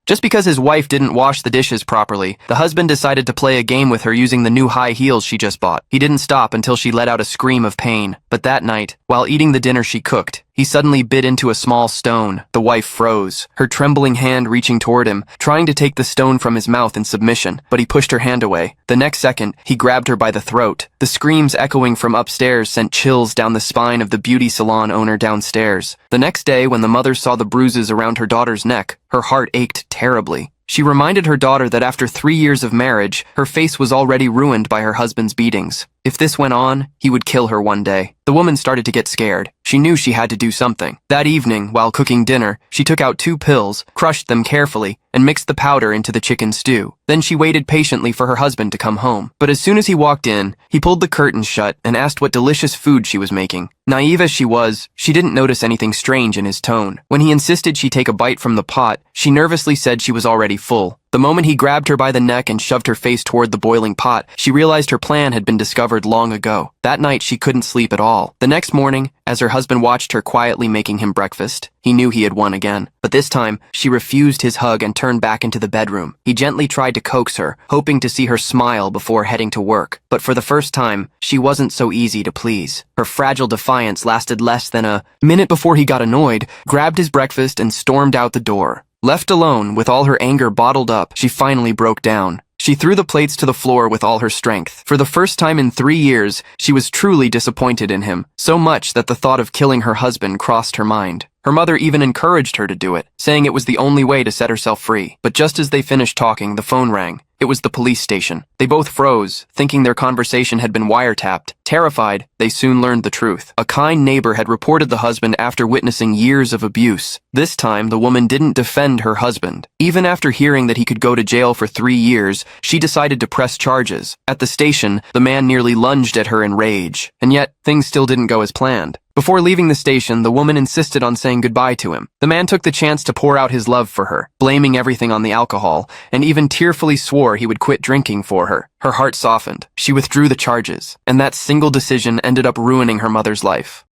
Just because his wife didn't wash the dishes properly, the husband decided to play a game with her using the new high heels she just bought. He didn't stop until she let out a scream of pain. But that night, while eating the dinner she cooked, he suddenly bit into a small stone. The wife froze, her trembling hand reaching toward him, trying to take the stone from his mouth in submission, but he pushed her hand away. The next second, he grabbed her by the throat. The screams echoing from upstairs sent chills down the spine of the beauty salon owner downstairs. The next day, when the mother saw the bruises around her daughter's neck, her heart ached terribly. She reminded her daughter that after 3 years of marriage, her face was already ruined by her husband's beatings. If this went on, he would kill her one day. The woman started to get scared. She knew she had to do something. That evening, while cooking dinner, she took out 2 pills, crushed them carefully, and mixed the powder into the chicken stew. Then she waited patiently for her husband to come home. But as soon as he walked in, he pulled the curtains shut and asked what delicious food she was making. Naive as she was, she didn't notice anything strange in his tone. When he insisted she take a bite from the pot, she nervously said she was already full. The moment he grabbed her by the neck and shoved her face toward the boiling pot, she realized her plan had been discovered long ago. That night, she couldn't sleep at all. The next morning, as her husband watched her quietly making him breakfast, he knew he had won again. But this time, she refused his hug and turned back into the bedroom. He gently tried to coax her, hoping to see her smile before heading to work. But for the first time, she wasn't so easy to please. Her fragile defiance lasted less than a minute before he got annoyed, grabbed his breakfast, and stormed out the door. Left alone, with all her anger bottled up, she finally broke down. She threw the plates to the floor with all her strength. For the first time in 3 years, she was truly disappointed in him, so much that the thought of killing her husband crossed her mind. Her mother even encouraged her to do it, saying it was the only way to set herself free. But just as they finished talking, the phone rang. It was the police station. They both froze, thinking their conversation had been wiretapped. Terrified, they soon learned the truth. A kind neighbor had reported the husband after witnessing years of abuse. This time, the woman didn't defend her husband. Even after hearing that he could go to jail for 3 years, she decided to press charges. At the station, the man nearly lunged at her in rage. And yet, things still didn't go as planned. Before leaving the station, the woman insisted on saying goodbye to him. The man took the chance to pour out his love for her, blaming everything on the alcohol, and even tearfully swore he would quit drinking for her. Her heart softened. She withdrew the charges, and that single decision ended up ruining her mother's life.